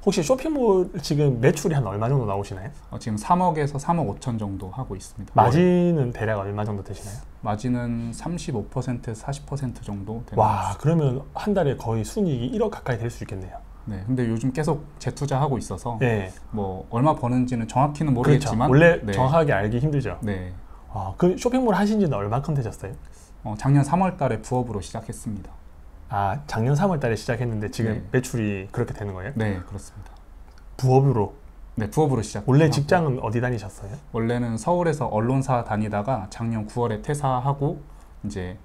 혹시 쇼핑몰 지금 매출이 한 얼마 정도 나오시나요? 지금 3억에서 3억 5천 정도 하고 있습니다. 마진은 대략 얼마 정도 되시나요? 마진은 35%에서 40% 정도 되는 것 와, 같습니다. 그러면 한 달에 거의 순이익이 1억 가까이 될 수 있겠네요. 네, 근데 요즘 계속 재투자하고 있어서 네. 뭐 얼마 버는지는 정확히는 그렇죠. 모르겠지만 원래 네. 정확하게 알기 힘들죠. 네. 그 쇼핑몰 하신 지는 얼마큼 되셨어요? 작년 3월 달에 부업으로 시작했습니다. 아, 작년 3월 달에 시작했는데 지금 네. 매출이 그렇게 되는 거예요? 네, 그렇습니다. 부업으로? 네, 부업으로 시작. 원래 직장은 어디 다니셨어요? 원래는 서울에서 언론사 다니다가 작년 9월에 퇴사하고 이제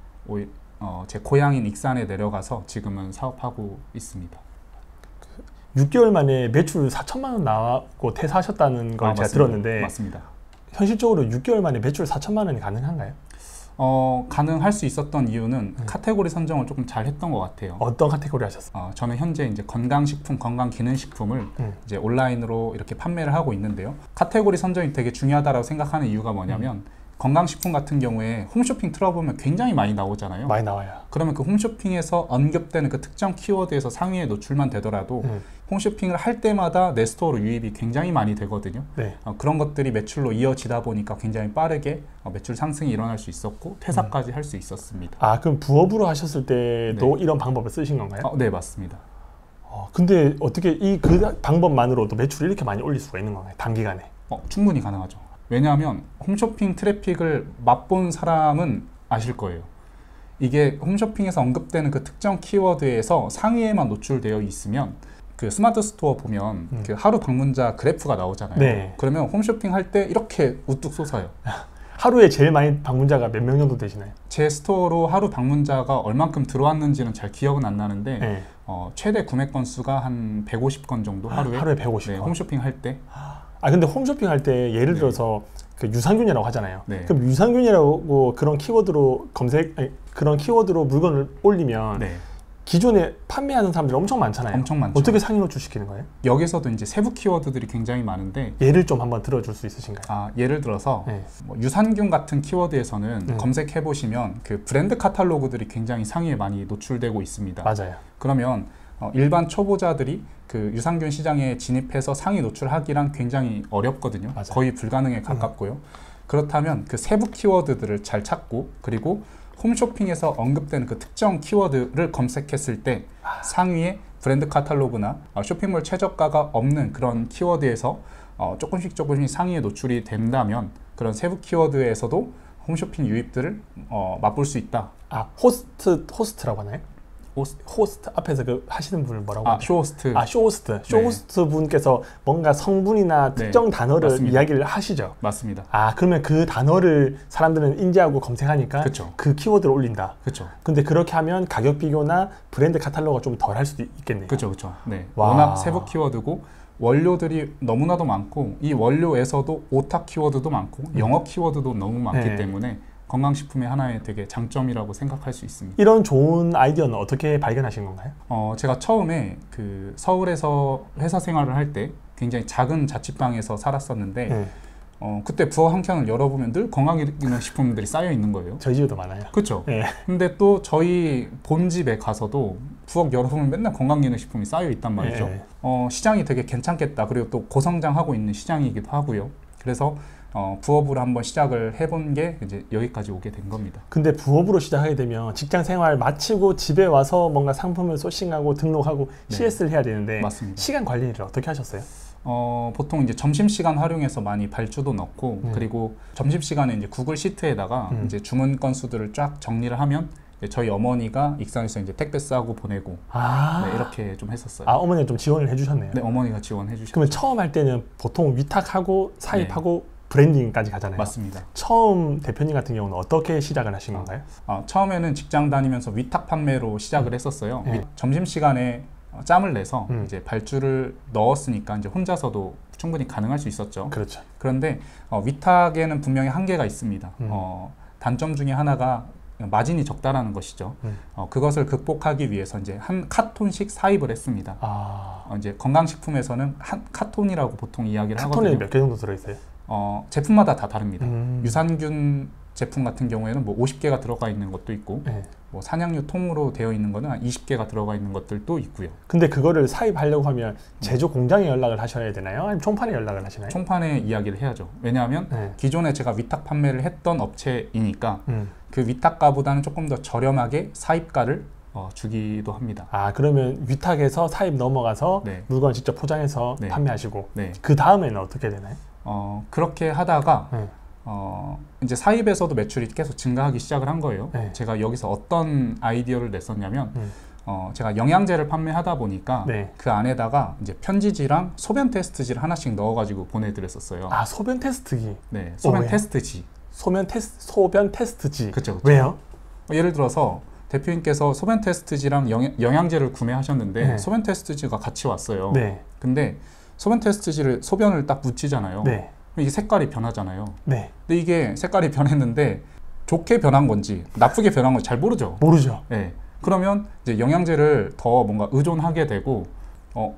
제 고향인 익산에 내려가서 지금은 사업하고 있습니다. 6개월 만에 매출 4천만 원 나왔고 퇴사하셨다는 걸 제가 맞습니다. 들었는데 맞습니다. 현실적으로 6개월 만에 매출 4천만 원이 가능한가요? 가능할 수 있었던 이유는 카테고리 선정을 조금 잘 했던 것 같아요. 어떤 카테고리 하셨어요? 저는 현재 이제 건강식품, 건강기능식품을 이제 온라인으로 이렇게 판매를 하고 있는데요. 카테고리 선정이 되게 중요하다고 생각하는 이유가 뭐냐면 건강식품 같은 경우에 홈쇼핑 틀어보면 굉장히 많이 나오잖아요. 많이 나와요. 그러면 그 홈쇼핑에서 언급되는 그 특정 키워드에서 상위에 노출만 되더라도 홈쇼핑을 할 때마다 내 스토어로 유입이 굉장히 많이 되거든요. 네. 그런 것들이 매출로 이어지다 보니까 굉장히 빠르게 매출 상승이 일어날 수 있었고 퇴사까지 할 수 있었습니다. 아, 그럼 부업으로 하셨을 때도 네. 이런 방법을 쓰신 건가요? 네, 맞습니다. 근데 어떻게 그 방법만으로도 매출을 이렇게 많이 올릴 수가 있는 건가요? 단기간에? 충분히 가능하죠. 왜냐하면 홈쇼핑 트래픽을 맛본 사람은 아실 거예요. 이게 홈쇼핑에서 언급되는 그 특정 키워드에서 상위에만 노출되어 있으면 그 스마트 스토어 보면 그 하루 방문자 그래프가 나오잖아요. 네. 그러면 홈쇼핑 할 때 이렇게 우뚝 솟아요. 하루에 제일 많이 방문자가 몇 명 정도 되시나요? 제 스토어로 하루 방문자가 얼만큼 들어왔는지는 잘 기억은 안 나는데 네. 최대 구매 건수가 한 150건 정도 하루에 150건? 네, 홈쇼핑 할 때. 근데 홈쇼핑 할 때 예를 네. 들어서 그 유산균이라고 하잖아요. 네. 그럼 유산균이라고 그런 키워드로 그런 키워드로 물건을 올리면 네. 기존에 판매하는 사람들이 엄청 많잖아요. 엄청 많죠. 어떻게 상위 노출시키는 거예요? 여기서도 이제 세부 키워드들이 굉장히 많은데 예를 좀 한번 들어줄 수 있으신가요? 예를 들어서 네. 유산균 같은 키워드에서는 검색해 보시면 그 브랜드 카탈로그들이 굉장히 상위에 많이 노출되고 있습니다. 맞아요. 그러면 일반 초보자들이 그 유산균 시장에 진입해서 상위 노출하기란 굉장히 어렵거든요. 맞아요. 거의 불가능에 가깝고요. 그렇다면 그 세부 키워드들을 잘 찾고 그리고 홈쇼핑에서 언급되는 그 특정 키워드를 검색했을 때 상위에 브랜드 카탈로그나 쇼핑몰 최저가가 없는 그런 키워드에서 조금씩 상위에 노출이 된다면 그런 세부 키워드에서도 홈쇼핑 유입들을 맛볼 수 있다. 호스트라고 하나요? 호스트 앞에서 그 하시는 분을 뭐라고 하죠? 쇼호스트. 쇼호스트 분께서 뭔가 성분이나 특정 단어를 맞습니다. 이야기를 하시죠. 맞습니다. 그러면 그 단어를 사람들은 인지하고 검색하니까 그쵸. 그 키워드를 올린다. 그렇죠. 근데 그렇게 하면 가격 비교나 브랜드 카탈로그가 좀 덜 할 수도 있겠네요. 그렇죠. 네. 와. 워낙 세부 키워드고 원료들이 너무나도 많고 이 원료에서도 오타 키워드도 많고 영어 키워드도 너무 많기 네. 때문에 건강식품의 하나의 되게 장점이라고 생각할 수 있습니다. 이런 좋은 아이디어는 어떻게 발견하신 건가요? 제가 처음에 그 서울에서 회사 생활을 할 때 굉장히 작은 자취방에서 살았었는데 그때 부엌 한 켠을 열어보면 늘 건강기능식품들이 쌓여 있는 거예요. 저희 집에도 많아요. 그렇죠. 네. 근데 또 저희 본집에 가서도 부엌 열어보면 맨날 건강기능식품이 쌓여 있단 말이죠. 네. 시장이 되게 괜찮겠다. 그리고 또 고성장하고 있는 시장이기도 하고요. 그래서 부업으로 한번 시작을 해본 게 이제 여기까지 오게 된 겁니다. 근데 부업으로 시작하게 되면 직장 생활 마치고 집에 와서 뭔가 상품을 소싱하고 등록하고 네. CS를 해야 되는데 맞습니다. 시간 관리를 어떻게 하셨어요? 보통 이제 점심시간 활용해서 많이 발주도 넣고 그리고 점심시간에 이제 구글 시트에다가 이제 주문 건수들을 쫙 정리를 하면 저희 어머니가 익산에서 이제 택배 싸고 보내고 네, 이렇게 좀 했었어요. 어머니가 좀 지원을 해주셨네요. 네, 어머니가 지원해 주셨죠. 그러면 처음 할 때는 보통 위탁하고 사입하고 브랜딩까지 가잖아요. 맞습니다. 처음 대표님 같은 경우는 어떻게 시작을 하신 건가요? 처음에는 직장 다니면서 위탁 판매로 시작을 했었어요. 네. 점심시간에 짬을 내서 이제 발주를 넣었으니까 이제 혼자서도 충분히 가능할 수 있었죠. 그렇죠. 그런데 위탁에는 분명히 한계가 있습니다. 단점 중에 하나가 마진이 적다라는 것이죠. 그것을 극복하기 위해서 이제 한 카톤씩 사입을 했습니다. 이제 건강식품에서는 한 카톤이라고 보통 이야기를 하거든요. 카톤에 몇 개 정도 들어있어요? 제품마다 다 다릅니다. 유산균 제품 같은 경우에는 뭐 50개가 들어가 있는 것도 있고 네. 뭐 산양유 통으로 되어 있는 거는 한 20개가 들어가 있는 것들도 있고요. 근데 그거를 사입하려고 하면 제조 공장에 연락을 하셔야 되나요? 아니면 총판에 연락을 하시나요? 총판에 이야기를 해야죠. 왜냐하면 네. 기존에 제가 위탁 판매를 했던 업체이니까 그 위탁가보다는 조금 더 저렴하게 사입가를 주기도 합니다. 아, 그러면 위탁에서 사입 넘어가서 네. 물건 직접 포장해서 네. 판매하시고 네. 그 다음에는 어떻게 되나요? 그렇게 하다가 네. 이제 사입에서도 매출이 계속 증가하기 시작을 한 거예요. 네. 제가 여기서 어떤 아이디어를 냈었냐면 제가 영양제를 판매하다 보니까 네. 그 안에다가 이제 편지지랑 소변 테스트지를 하나씩 넣어가지고 보내드렸었어요. 아, 소변 테스트기. 네, 소변 왜요? 테스트지. 소변 테스트지. 그쵸. 왜요? 예를 들어서 대표님께서 소변 테스트지랑 영양제를 구매하셨는데 네. 소변 테스트지가 같이 왔어요. 네. 근데 소변 테스트지를 소변을 딱 묻히잖아요. 네. 그럼 이게 색깔이 변하잖아요. 네. 근데 이게 색깔이 변했는데 좋게 변한 건지 나쁘게 변한 건지 잘 모르죠. 모르죠. 네. 그러면 이제 영양제를 더 뭔가 의존하게 되고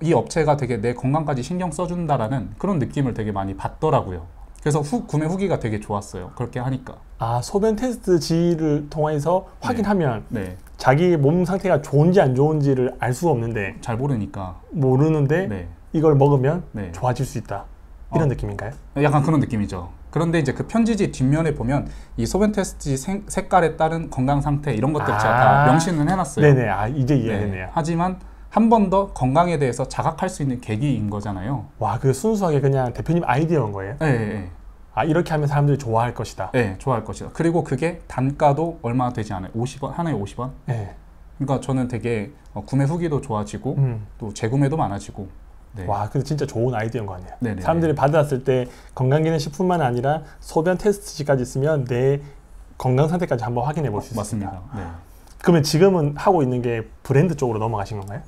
이 업체가 되게 내 건강까지 신경 써준다라는 그런 느낌을 되게 많이 받더라고요. 그래서 구매 후기가 되게 좋았어요. 그렇게 하니까. 아, 소변 테스트지를 통해서 확인하면 네. 자기 몸 상태가 좋은지 안 좋은지를 알 수가 없는데 잘 모르니까. 모르는데 네. 이걸 먹으면 네. 좋아질 수 있다. 이런 느낌인가요? 약간 그런 느낌이죠. 그런데 이제 그 편지지 뒷면에 보면 이 소변 테스트지 색깔에 따른 건강 상태 이런 것들 제가 다 명시는 해놨어요. 네네. 아, 이제 이해되네요. 네. 하지만 한 번 더 건강에 대해서 자각할 수 있는 계기인 거잖아요. 와, 그 순수하게 그냥 대표님 아이디어인 거예요? 네, 네. 아, 이렇게 하면 사람들이 좋아할 것이다. 네, 좋아할 것이다. 그리고 그게 단가도 얼마 되지 않아요. 50원, 하나에 50원. 네. 그러니까 저는 되게 구매 후기도 좋아지고 또 재구매도 많아지고. 네. 와, 근데 진짜 좋은 아이디어인 거 아니에요? 네네. 사람들이 받았을 때 건강기능식품만 아니라 소변 테스트지까지 있으면 내 건강 상태까지 한번 확인해 볼 수 있습니다. 맞습니다. 네. 그러면 지금은 하고 있는 게 브랜드 쪽으로 넘어가신 건가요?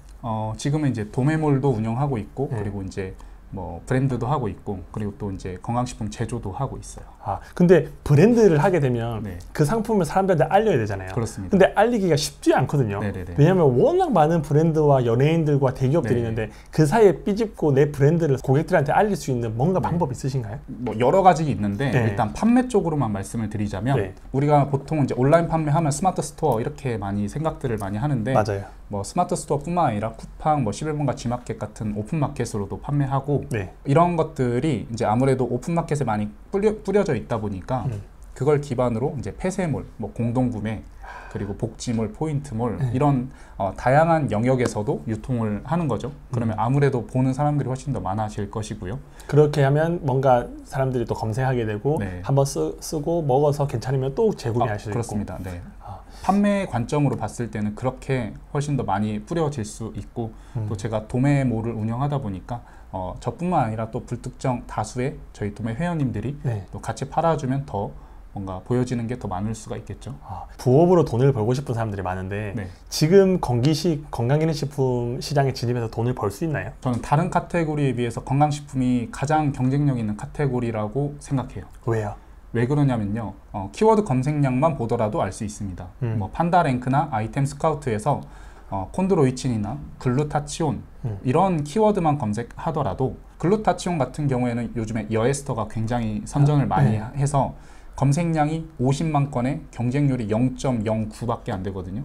지금은 이제 도매몰도 운영하고 있고 네. 그리고 이제 뭐 브랜드도 하고 있고 그리고 또 이제 건강식품 제조도 하고 있어요. 아, 근데 브랜드를 하게 되면 네. 그 상품을 사람들한테 알려야 되잖아요. 그렇습니다. 근데 알리기가 쉽지 않거든요. 네네네. 왜냐하면 워낙 많은 브랜드와 연예인들과 대기업들이 네. 있는데 그 사이에 삐집고 내 브랜드를 고객들한테 알릴 수 있는 뭔가 네. 방법 있으신가요? 뭐 여러 가지 있는데 네. 일단 판매 쪽으로만 말씀을 드리자면 네. 우리가 보통 이제 온라인 판매하면 스마트 스토어 이렇게 많이 생각들을 많이 하는데 맞아요. 뭐 스마트 스토어뿐만 아니라 쿠팡, 뭐 11번가 G마켓 같은 오픈 마켓으로도 판매하고 네. 이런 것들이 이제 아무래도 오픈 마켓에 많이 뿌려져 있다 보니까 그걸 기반으로 이제 폐쇄몰, 뭐 공동구매 그리고 복지몰, 포인트몰 이런 다양한 영역에서도 유통을 하는 거죠. 그러면 아무래도 보는 사람들이 훨씬 더 많아질 것이고요. 그렇게 하면 뭔가 사람들이 또 검색하게 되고 네. 한번 쓰고 먹어서 괜찮으면 또 재구매할 수 있고. 그렇습니다. 네. 판매 관점으로 봤을 때는 그렇게 훨씬 더 많이 뿌려질 수 있고 또 제가 도매몰을 운영하다 보니까 저뿐만 아니라 또 불특정 다수의 저희 도매 회원님들이 네. 또 같이 팔아주면 더 뭔가 보여지는 게 더 많을 수가 있겠죠. 부업으로 돈을 벌고 싶은 사람들이 많은데 네. 지금 건강기능식품 시장에 진입해서 돈을 벌 수 있나요? 저는 다른 카테고리에 비해서 건강식품이 가장 경쟁력 있는 카테고리라고 생각해요. 왜요? 왜 그러냐면요. 키워드 검색량만 보더라도 알 수 있습니다. 뭐 판다랭크나 아이템 스카우트에서 콘드로이친이나 글루타치온 이런 키워드만 검색하더라도 글루타치온 같은 경우에는 요즘에 여에스터가 굉장히 선전을 많이 해서 검색량이 50만 건에 경쟁률이 0.09밖에 안 되거든요.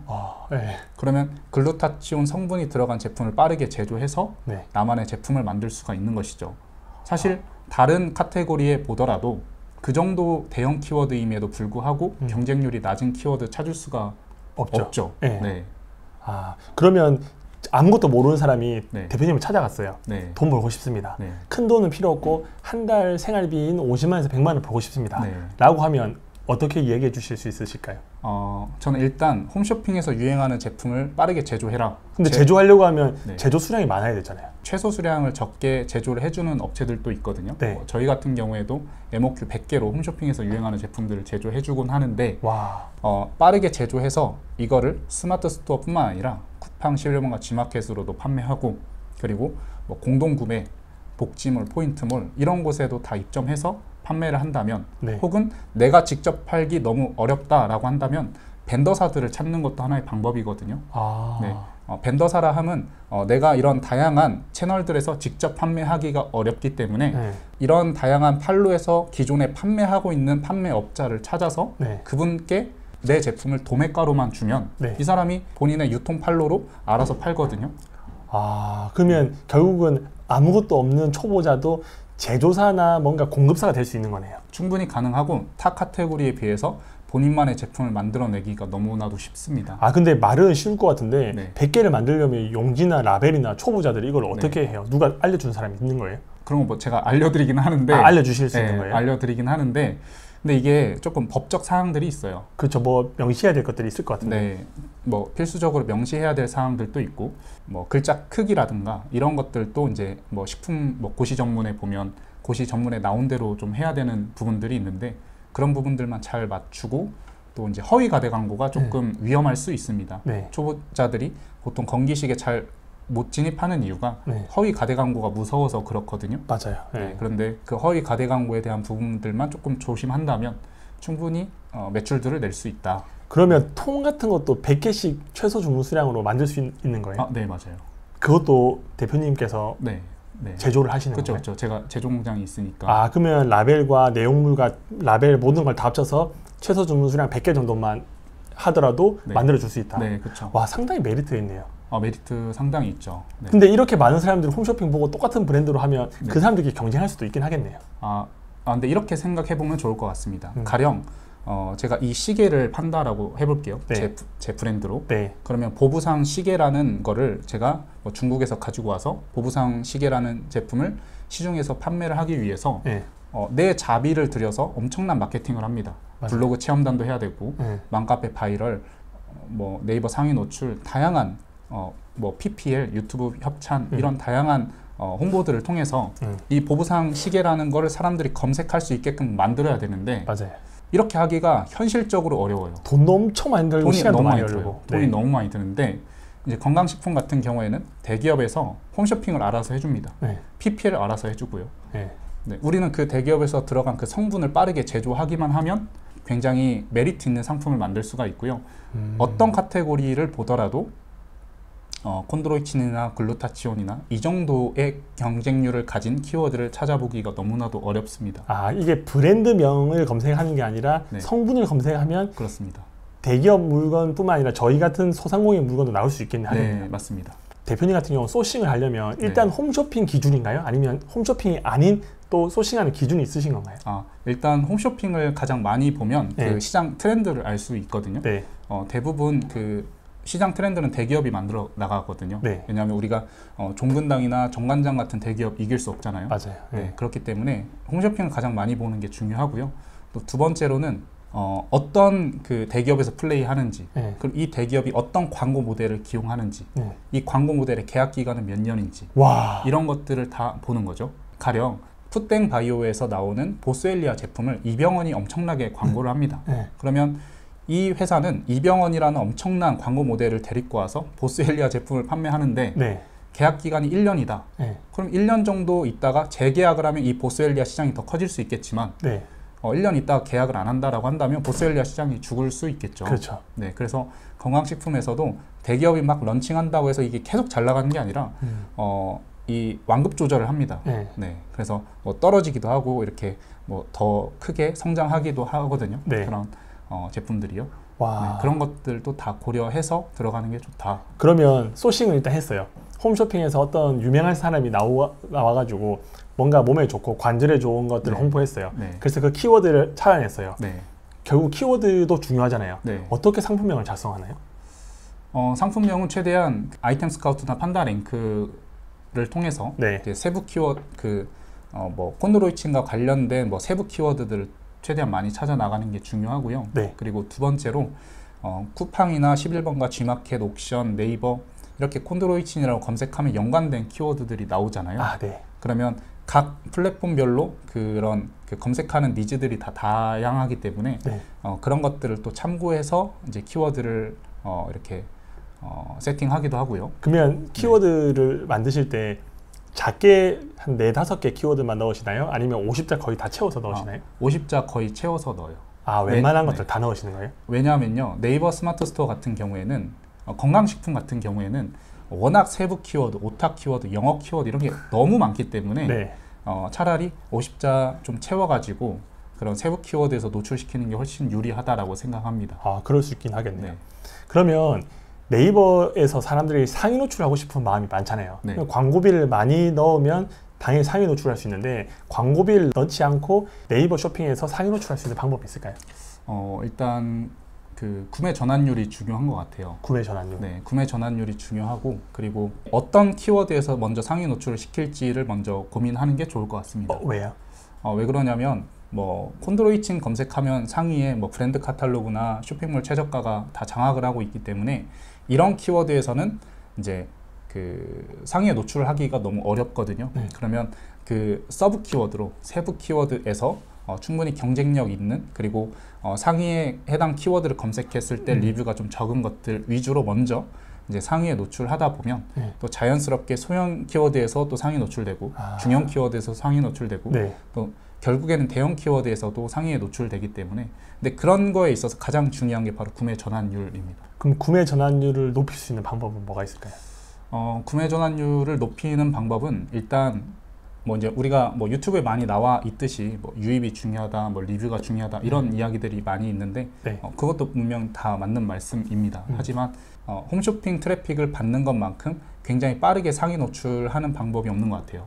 네. 그러면 글루타치온 성분이 들어간 제품을 빠르게 제조해서 네. 나만의 제품을 만들 수가 있는 것이죠. 사실 다른 카테고리에 보더라도 그 정도 대형 키워드임에도 불구하고 경쟁률이 낮은 키워드 찾을 수가 없죠. 네. 네. 그러면 아무것도 모르는 사람이 네. 대표님을 찾아갔어요. 네. 돈 벌고 싶습니다. 네. 큰 돈은 필요 없고 한 달 생활비인 50만에서 100만 원 벌고 싶습니다. 네. 라고 하면 어떻게 얘기해 주실 수 있으실까요? 저는 일단 홈쇼핑에서 유행하는 제품을 빠르게 제조해라. 근데 제조하려고 하면 네. 제조 수량이 많아야 되잖아요. 최소 수량을 적게 제조를 해주는 업체들도 있거든요. 네. 저희 같은 경우에도 MOQ 100개로 홈쇼핑에서 유행하는 제품들을 제조해주곤 하는데 와. 빠르게 제조해서 이거를 스마트 스토어뿐만 아니라 쿠팡, 11번가 G마켓으로도 판매하고 그리고 뭐 공동구매, 복지몰, 포인트몰 이런 곳에도 다 입점해서 판매를 한다면 네. 혹은 내가 직접 팔기 너무 어렵다라고 한다면 벤더사들을 찾는 것도 하나의 방법이거든요. 아. 네. 벤더사라 함은 내가 이런 다양한 채널들에서 직접 판매하기가 어렵기 때문에 네. 이런 다양한 판로에서 기존에 판매하고 있는 판매업자를 찾아서 네. 그분께 내 제품을 도매가로만 주면 네. 이 사람이 본인의 유통 판로로 알아서 팔거든요. 아, 그러면 결국은 아무것도 없는 초보자도 제조사나 뭔가 공급사가 될 수 있는 거네요. 충분히 가능하고 타 카테고리에 비해서 본인만의 제품을 만들어내기가 너무나도 쉽습니다. 아, 근데 말은 쉬울 것 같은데 네. 100개를 만들려면 용지나 라벨이나 초보자들이 이걸 어떻게 해요? 누가 알려준 사람이 있는 거예요? 그런 거 뭐 제가 알려드리긴 하는데 알려주실 수 있는 네, 거예요? 알려드리긴 하는데 근데 이게 조금 법적 사항들이 있어요. 그렇죠. 뭐 명시해야 될 것들이 있을 것 같은데. 네, 뭐 필수적으로 명시해야 될 사항들도 있고, 뭐 글자 크기라든가 이런 것들도 이제 뭐 식품 뭐 고시 전문에 보면 고시 전문에 나온 대로 좀 해야 되는 부분들이 있는데 그런 부분들만 잘 맞추고 또 이제 허위 가대 광고가 조금 위험할 수 있습니다. 네. 초보자들이 보통 건기식에 잘 못 진입하는 이유가 네. 허위 가대 광고가 무서워서 그렇거든요. 맞아요. 네. 네, 그런데 그 허위 가대 광고에 대한 부분들만 조금 조심한다면 충분히 매출들을 낼 수 있다. 그러면 통 같은 것도 100개씩 최소 주문 수량으로 만들 수 있는 거예요? 네, 맞아요. 그것도 대표님께서 네, 네. 제조를 하시는 그렇죠, 거예요? 그렇죠. 제가 제조 공장이 있으니까. 아, 그러면 라벨과 내용물과 라벨 모든 걸 다 합쳐서 최소 주문 수량 100개 정도만 하더라도 네. 만들어 줄 수 있다. 네, 그렇죠. 와, 상당히 메리트 있네요. 메리트 상당히 있죠. 네. 근데 이렇게 많은 사람들이 홈쇼핑 보고 똑같은 브랜드로 하면 네. 그 사람들끼리 경쟁할 수도 있긴 하겠네요. 근데 이렇게 생각해 보면 좋을 것 같습니다. 음. 가령 제가 이 시계를 판다라고 해볼게요. 네. 제 브랜드로. 네. 그러면 보부상 시계라는 거를 제가 뭐 중국에서 가지고 와서 보부상 시계라는 제품을 시중에서 판매를 하기 위해서 네. 내 자비를 들여서 엄청난 마케팅을 합니다. 맞아요. 블로그 체험단도 해야 되고 네. 맘카페 바이럴, 뭐 네이버 상위 노출, 다양한 뭐 PPL, 유튜브 협찬 이런 다양한 홍보들을 통해서 이 보부상 시계라는 거를 사람들이 검색할 수 있게끔 만들어야 되는데 맞아요. 이렇게 하기가 현실적으로 어려워요. 돈도 엄청 많이 들고 돈이 시간도 너무 많이 많이 들어요. 들고. 돈이 네. 너무 많이 드는데 이제 건강식품 같은 경우에는 대기업에서 홈쇼핑을 알아서 해줍니다. 네. PPL을 알아서 해주고요. 네. 네, 우리는 그 대기업에서 들어간 그 성분을 빠르게 제조하기만 하면 굉장히 메리트 있는 상품을 만들 수가 있고요. 어떤 카테고리를 보더라도 콘드로이친이나 글루타치온이나 이 정도의 경쟁률을 가진 키워드를 찾아보기가 너무나도 어렵습니다. 아, 이게 브랜드명을 검색하는 게 아니라 네. 성분을 검색하면 그렇습니다. 대기업 물건뿐만 아니라 저희 같은 소상공인 물건도 나올 수 있겠네 네, 하겠네요. 맞습니다. 대표님 같은 경우 소싱을 하려면 일단 홈쇼핑 기준인가요? 아니면 홈쇼핑이 아닌 또 소싱하는 기준이 있으신 건가요? 일단 홈쇼핑을 가장 많이 보면 네. 그 시장 트렌드를 알 수 있거든요. 네. 대부분 그 시장 트렌드는 대기업이 만들어 나가거든요. 네. 왜냐하면 우리가 종근당이나 정관장 같은 대기업 이길 수 없잖아요. 맞아요. 네, 그렇기 때문에 홈쇼핑을 가장 많이 보는 게 중요하고요. 또 두 번째로는 어떤 그 대기업에서 플레이하는지, 네. 그리고 이 대기업이 어떤 광고 모델을 기용하는지, 네. 이 광고 모델의 계약 기간은 몇 년인지, 와. 이런 것들을 다 보는 거죠. 가령 푸땡 바이오에서 나오는 보스엘리아 제품을 이병헌이 엄청나게 광고를 합니다. 네. 그러면 이 회사는 이병헌이라는 엄청난 광고 모델을 데리고 와서 보스엘리아 제품을 판매하는데 네. 계약 기간이 1년이다. 네. 그럼 1년 정도 있다가 재계약을 하면 이 보스엘리아 시장이 더 커질 수 있겠지만 네. 1년 있다가 계약을 안 한다라고 한다면 보스엘리아 시장이 죽을 수 있겠죠. 그렇죠. 네, 그래서 건강식품에서도 대기업이 막 런칭한다고 해서 이게 계속 잘 나가는 게 아니라 이 완급 조절을 합니다. 네. 네, 그래서 뭐 떨어지기도 하고 이렇게 뭐 더 크게 성장하기도 하거든요. 네. 그런 제품들이요. 와. 네, 그런 것들도 다 고려해서 들어가는 게 좋다. 그러면 소싱을 일단 했어요. 홈쇼핑에서 어떤 유명한 사람이 나와가지고 뭔가 몸에 좋고 관절에 좋은 것들을 네. 홍보했어요. 네. 그래서 그 키워드를 찾아냈어요. 네. 결국 키워드도 중요하잖아요. 네. 어떻게 상품명을 작성하나요? 상품명은 최대한 아이템 스카우트나 판다 랭크를 통해서 네. 이제 세부 키워드 뭐 콘드로이친과 관련된 뭐 세부 키워드들을 최대한 많이 찾아 나가는 게 중요하고요. 네. 그리고 두 번째로 쿠팡이나 11번가 G마켓, 옥션, 네이버 이렇게 콘드로이친이라고 검색하면 연관된 키워드들이 나오잖아요. 아, 네. 그러면 각 플랫폼별로 그런 그 검색하는 니즈들이 다 다양하기 때문에 네. 그런 것들을 또 참고해서 이제 키워드를 이렇게 세팅하기도 하고요. 그러면 키워드를 만드실 때 작게 한 4, 5개 키워드만 넣으시나요? 아니면 50자 거의 다 채워서 넣으시나요? 50자 거의 채워서 넣어요. 아, 웬만한 네. 것들 다 넣으시는 거예요? 왜냐하면요, 네이버 스마트 스토어 같은 경우에는 건강식품 같은 경우에는 워낙 세부 키워드, 오타 키워드, 영어 키워드 이런 게 너무 많기 때문에 네. 차라리 50자 좀 채워가지고 그런 세부 키워드에서 노출시키는 게 훨씬 유리하다라고 생각합니다. 아, 그럴 수 있긴 하겠네요. 네. 그러면 네이버에서 사람들이 상위 노출하고 싶은 마음이 많잖아요. 네. 광고비를 많이 넣으면 당연히 상위 노출할 수 있는데 광고비를 넣지 않고 네이버 쇼핑에서 상위 노출할 수 있는 방법이 있을까요? 일단 그 구매 전환율이 중요한 것 같아요. 구매 전환율. 네, 구매 전환율이 중요하고 그리고 어떤 키워드에서 먼저 상위 노출을 시킬지를 먼저 고민하는 게 좋을 것 같습니다. 왜요? 왜 그러냐면 뭐 콘드로이친 검색하면 상위에 뭐 브랜드 카탈로그나 쇼핑몰 최저가가 다 장악을 하고 있기 때문에 이런 키워드에서는 이제 그 상위에 노출하기가 너무 어렵거든요. 그러면 그 서브 키워드로 세부 키워드에서 충분히 경쟁력 있는 그리고 상위에 해당 키워드를 검색했을 때 리뷰가 좀 적은 것들 위주로 먼저 이제 상위에 노출하다 보면 또 자연스럽게 소형 키워드에서 또 상위 노출되고 중형 키워드에서 상위 노출되고 또 결국에는 대형 키워드에서도 상위에 노출되기 때문에 근데 그런 거에 있어서 가장 중요한 게 바로 구매 전환율입니다. 그럼 구매 전환율을 높일 수 있는 방법은 뭐가 있을까요? 구매 전환율을 높이는 방법은 일단 뭐 이제 우리가 뭐 유튜브에 많이 나와 있듯이 뭐 유입이 중요하다, 뭐 리뷰가 중요하다 이런 이야기들이 많이 있는데 그것도 분명 다 맞는 말씀입니다. 하지만 홈쇼핑 트래픽을 받는 것만큼 굉장히 빠르게 상위 노출하는 방법이 없는 것 같아요.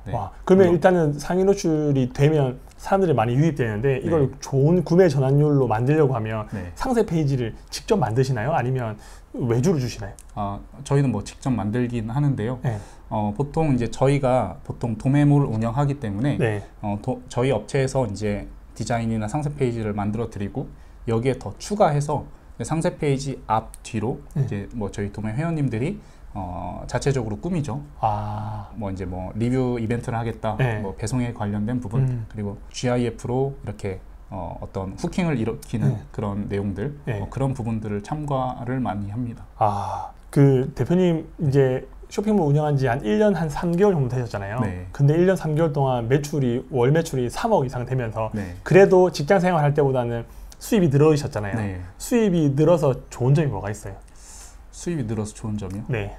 네. 와, 그러면 일단은 상위 노출이 되면 사람들이 많이 유입되는데 이걸 좋은 구매 전환율로 만들려고 하면 상세 페이지를 직접 만드시나요? 아니면 외주로 주시나요? 저희는 뭐 직접 만들긴 하는데요. 보통 이제 저희가 보통 도매몰을 운영하기 때문에 저희 업체에서 이제 디자인이나 상세 페이지를 만들어 드리고 여기에 더 추가해서 상세 페이지 앞 뒤로 이제 뭐 저희 도매 회원님들이 자체적으로 꾸미죠. 뭐 이제 뭐 리뷰 이벤트를 하겠다, 뭐 배송에 관련된 부분, 그리고 GIF로 이렇게 어떤 후킹을 일으키는 그런 내용들, 그런 부분들을 참고를 많이 합니다. 그 대표님 이제 쇼핑몰 운영한 지 한 1년 한 3개월 정도 되셨잖아요. 근데 1년 3개월 동안 월 매출이 3억 이상 되면서 그래도 직장 생활할 때보다는 수입이 늘어셨잖아요. 수입이 늘어서 좋은 점이 뭐가 있어요? 수입이 늘어서 좋은 점이요? 네.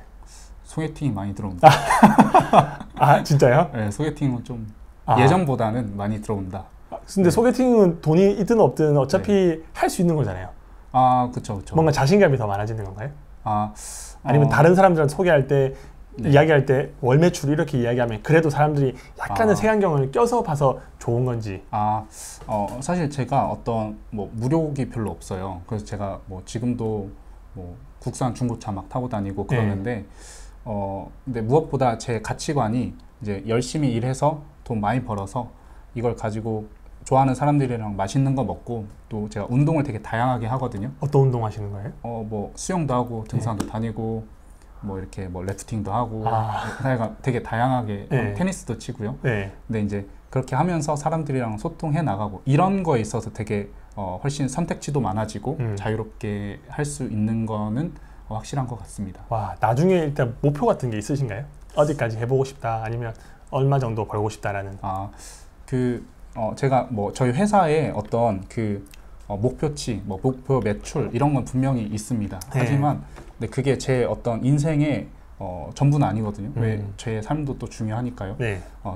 소개팅이 많이 들어온다. 진짜요? 네, 소개팅은 좀 예전보다는 많이 들어온다. 근데 소개팅은 돈이 있든 없든 어차피 할 수 있는 거잖아요. 그쵸. 뭔가 자신감이 더 많아지는 건가요? 아니면 다른 사람들한테 소개할 때 이야기할 때 월 매출 이렇게 이야기하면 그래도 사람들이 약간의 색안경을 껴서 봐서 좋은 건지. 사실 제가 어떤 뭐 무료기 별로 없어요. 그래서 제가 뭐 지금도 뭐 국산 중고차 막 타고 다니고 그러는데 근데 무엇보다 제 가치관이 이제 열심히 일해서 돈 많이 벌어서 이걸 가지고 좋아하는 사람들이랑 맛있는 거 먹고 또 제가 운동을 되게 다양하게 하거든요. 어떤 운동 하시는 거예요? 뭐 수영도 하고 등산도 다니고 뭐 이렇게 뭐 래프팅도 하고 되게 다양하게 테니스도 치고요. 근데 이제 그렇게 하면서 사람들이랑 소통해 나가고 이런 거에 있어서 되게 훨씬 선택지도 많아지고 자유롭게 할 수 있는 거는 확실한 것 같습니다. 나중에 일단 목표 같은 게 있으신가요? 어디까지 해보고 싶다 아니면 얼마 정도 벌고 싶다라는. 제가 뭐 저희 회사에 어떤 그 목표치, 뭐 목표 매출 이런 건 분명히 있습니다. 하지만 근데 그게 제 어떤 인생의 전부는 아니거든요. 왜 제 삶도 또 중요하니까요.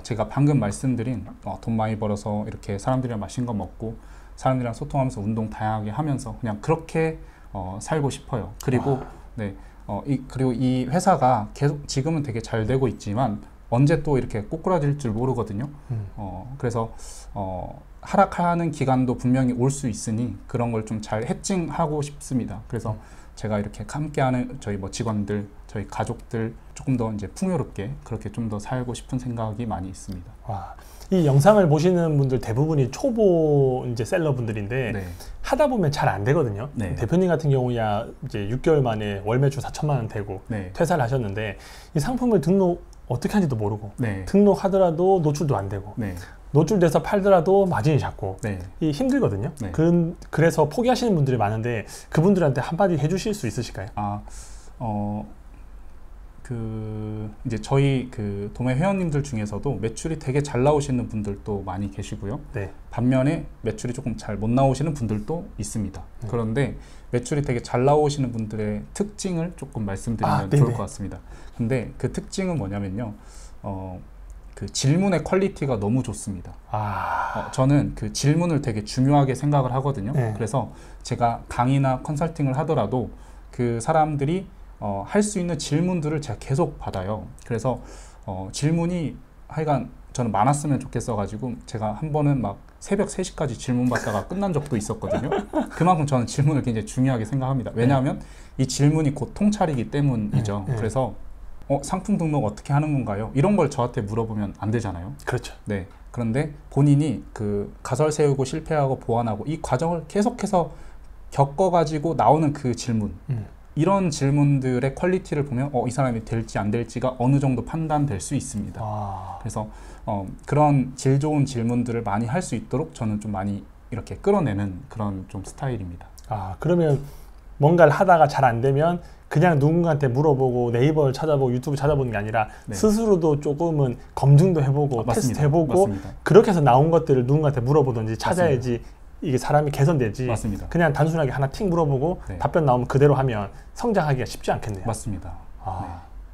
제가 방금 말씀드린 돈 많이 벌어서 이렇게 사람들이랑 맛있는 거 먹고 사람들이랑 소통하면서 운동 다양하게 하면서 그냥 그렇게 살고 싶어요. 그리고 그리고 이 회사가 계속 지금은 되게 잘 되고 있지만 언제 또 이렇게 꼬꾸라질 줄 모르거든요. 그래서 하락하는 기간도 분명히 올 수 있으니 그런 걸 좀 잘 해칭하고 싶습니다. 그래서 제가 이렇게 함께하는 저희 뭐 직원들, 저희 가족들 조금 더 이제 풍요롭게 그렇게 좀 더 살고 싶은 생각이 많이 있습니다. 이 영상을 보시는 분들 대부분이 초보 이제 셀러분들인데 하다 보면 잘 안 되거든요. 대표님 같은 경우야 이제 6개월 만에 월 매출 4천만 원 되고 퇴사를 하셨는데 이 상품을 등록 어떻게 하는지도 모르고 등록하더라도 노출도 안 되고 노출돼서 팔더라도 마진이 작고 이 힘들거든요. 그래서 포기하시는 분들이 많은데 그분들한테 한마디 해주실 수 있으실까요? 이제 저희 도매 회원님들 중에서도 매출이 되게 잘 나오시는 분들도 많이 계시고요. 네. 반면에 매출이 조금 잘 못 나오시는 분들도 있습니다. 그런데 매출이 되게 잘 나오시는 분들의 특징을 조금 말씀드리면 좋을 것 같습니다. 근데 그 특징은 뭐냐면요. 그 질문의 퀄리티가 너무 좋습니다. 저는 그 질문을 되게 중요하게 생각을 하거든요. 네. 그래서 제가 강의나 컨설팅을 하더라도 그 사람들이 할 수 있는 질문들을 제가 계속 받아요. 그래서 질문이 하여간 저는 많았으면 좋겠어가지고 제가 한 번은 막 새벽 3시까지 질문 받다가 끝난 적도 있었거든요. 그만큼 저는 질문을 굉장히 중요하게 생각합니다. 왜냐하면 이 질문이 곧 통찰이기 때문이죠. 그래서 상품 등록 어떻게 하는 건가요? 이런 걸 저한테 물어보면 안 되잖아요. 그렇죠. 네. 그런데 본인이 그 가설 세우고 실패하고 보완하고 이 과정을 계속해서 겪어가지고 나오는 그 질문 이런 질문들의 퀄리티를 보면 이 사람이 될지 안 될지가 어느 정도 판단될 수 있습니다. 그래서 그런 질 좋은 질문들을 많이 할 수 있도록 저는 좀 많이 이렇게 끌어내는 그런 좀 스타일입니다. 그러면 뭔가를 하다가 잘 안 되면 그냥 누군가한테 물어보고 네이버를 찾아보고 유튜브 찾아보는 게 아니라 스스로도 조금은 검증도 해보고 테스트 해보고 그렇게 해서 나온 것들을 누군가한테 물어보든지 찾아야지 이게 사람이 개선되지. 맞습니다. 그냥 단순하게 하나 틱 물어보고 답변 나오면 그대로 하면 성장하기가 쉽지 않겠네요. 맞습니다.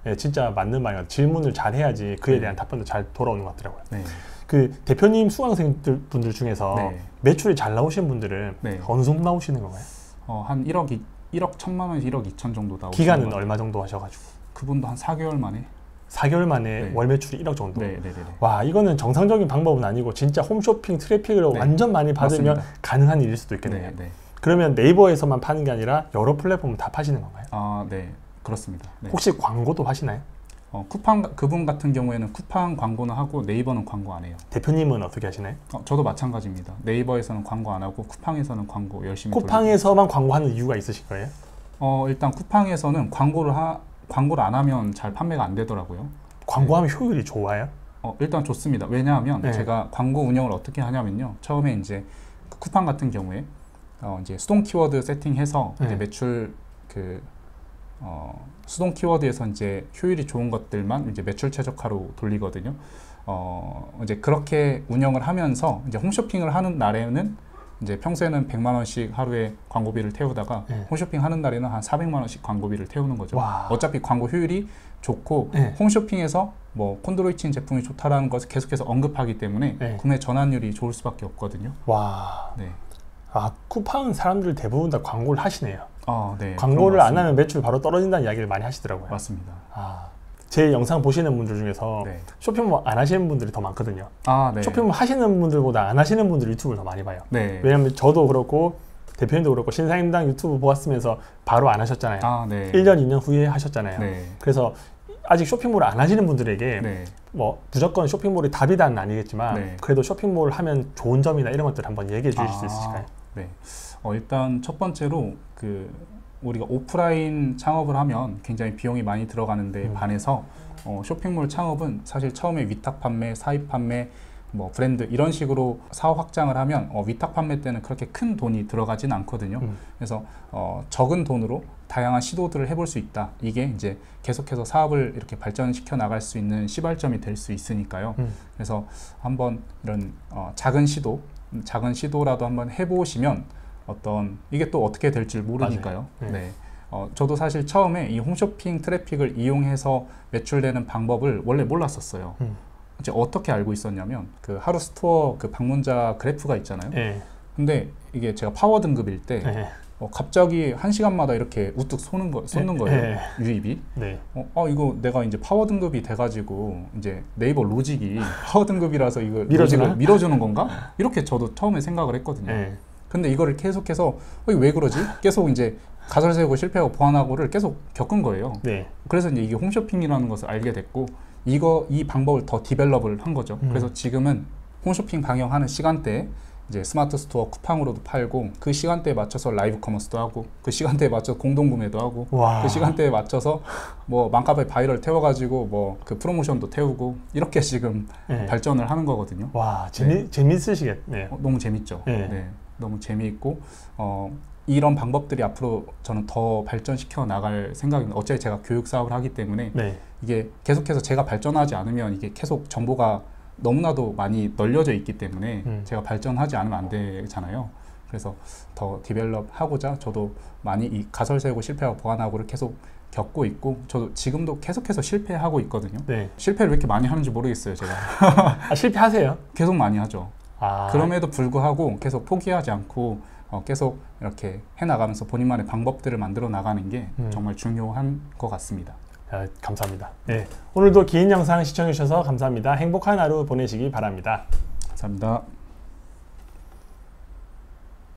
네, 진짜 맞는 말이에요. 질문을 잘 해야지 그에 대한 답변도 잘 돌아오는 것 같더라고요. 그 대표님 수강생분들 중에서 매출이 잘 나오시는 분들은 어느 정도 나오시는 건가요? 한 1억 1천 원에서 1억 2천 정도 나오시는 기간은 얼마 정도 하셔가지고? 그분도 한 4개월 만에 4개월 만에 월 매출이 1억 정도? 와, 이거는 정상적인 방법은 아니고 진짜 홈쇼핑 트래픽을 완전 많이 받으면 가능한 일일 수도 있겠네요. 그러면 네이버에서만 파는 게 아니라 여러 플랫폼 다 파시는 건가요? 네, 그렇습니다. 혹시 광고도 하시나요? 그분 같은 경우에는 쿠팡 광고는 하고 네이버는 광고 안 해요. 대표님은 어떻게 하시나요? 저도 마찬가지입니다. 네이버에서는 광고 안 하고 쿠팡에서는 광고 열심히 쿠팡에서만 광고하는 이유가 있으실 거예요? 일단 쿠팡에서는 광고를 안 하면 잘 판매가 안 되더라고요. 광고하면 효율이 좋아요? 일단 좋습니다. 왜냐하면 제가 광고 운영을 어떻게 하냐면요. 처음에 이제 쿠팡 같은 경우에 이제 수동 키워드 세팅해서 이제 매출 수동 키워드에서 이제 효율이 좋은 것들만 이제 매출 최적화로 돌리거든요. 이제 그렇게 운영을 하면서 이제 홈쇼핑을 하는 날에는 이제 평소에는 100만 원씩 하루에 광고비를 태우다가 홈쇼핑 하는 날에는 한 400만 원씩 광고비를 태우는 거죠. 어차피 광고 효율이 좋고 홈쇼핑에서 뭐 콘드로이친 제품이 좋다라는 것을 계속해서 언급하기 때문에 구매 전환율이 좋을 수밖에 없거든요. 쿠팡 사람들 대부분 다 광고를 하시네요. 네. 광고를 안 하면 매출 바로 떨어진다는 이야기를 많이 하시더라고요. 맞습니다. 제 영상 보시는 분들 중에서 쇼핑몰 안 하시는 분들이 더 많거든요. 쇼핑몰 하시는 분들보다 안 하시는 분들이 유튜브를 더 많이 봐요. 왜냐면 저도 그렇고 대표님도 그렇고 신사임당 유튜브 보았으면서 바로 안 하셨잖아요. 1년, 2년 후에 하셨잖아요. 그래서 아직 쇼핑몰을 안 하시는 분들에게 뭐 무조건 쇼핑몰이 답이다는 아니겠지만 그래도 쇼핑몰을 하면 좋은 점이나 이런 것들 한번 얘기해 주실 수 있으실까요? 일단 첫 번째로 우리가 오프라인 창업을 하면 굉장히 비용이 많이 들어가는데 반해서 쇼핑몰 창업은 사실 처음에 위탁 판매, 사입 판매, 뭐 브랜드 이런 식으로 사업 확장을 하면 위탁 판매 때는 그렇게 큰 돈이 들어가진 않거든요. 그래서 적은 돈으로 다양한 시도들을 해볼 수 있다. 이게 이제 계속해서 사업을 이렇게 발전시켜 나갈 수 있는 시발점이 될 수 있으니까요. 그래서 한번 이런 작은 시도라도 한번 해보시면 이게 또 어떻게 될지 모르니까요. 저도 사실 처음에 이 홈쇼핑 트래픽을 이용해서 매출되는 방법을 원래 몰랐었어요. 이제 어떻게 알고 있었냐면 그 하루 스토어 그 방문자 그래프가 있잖아요. 근데 이게 제가 파워 등급일 때 갑자기 1시간마다 이렇게 우뚝 솟는 거예요. 유입이. 이거 내가 이제 파워 등급이 돼가지고 이제 네이버 로직이 파워 등급이라서 이거 로직을 밀어주는 건가? 이렇게 저도 처음에 생각을 했거든요. 근데 이거를 계속해서 이게 왜 그러지? 계속 이제 가설 세우고 실패하고 보완하고를 계속 겪은 거예요. 그래서 이제 이게 홈쇼핑이라는 것을 알게 됐고 이 방법을 더 디벨롭을 한 거죠. 그래서 지금은 홈쇼핑 방영하는 시간대에 이제 스마트 스토어 쿠팡으로도 팔고 그 시간대에 맞춰서 라이브 커머스도 하고 그 시간대에 맞춰서 공동 구매도 하고 그 시간대에 맞춰서 뭐 맘카페 바이럴 태워가지고 뭐 그 프로모션도 태우고 이렇게 지금 발전을 하는 거거든요. 재밌으시겠네요. 너무 재밌죠. 너무 재미있고 이런 방법들이 앞으로 저는 더 발전시켜 나갈 생각입니다. 어차피 제가 교육 사업을 하기 때문에 네. 이게 계속해서 제가 발전하지 않으면 이게 계속 정보가 너무나도 많이 널려져 있기 때문에 제가 발전하지 않으면 안 되잖아요. 그래서 더 디벨롭 하고자 저도 많이 이 가설 세우고 실패하고 보완하고를 계속 겪고 있고, 저도 지금도 계속해서 실패하고 있거든요. 네. 실패를 왜 이렇게 많이 하는지 모르겠어요, 제가. 아, 실패하세요? 계속 많이 하죠. 그럼에도 불구하고 계속 포기하지 않고 계속 이렇게 해나가면서 본인만의 방법들을 만들어 나가는 게 정말 중요한 것 같습니다. 감사합니다. 네. 오늘도 긴 영상 시청해 주셔서 감사합니다. 행복한 하루 보내시기 바랍니다. 감사합니다.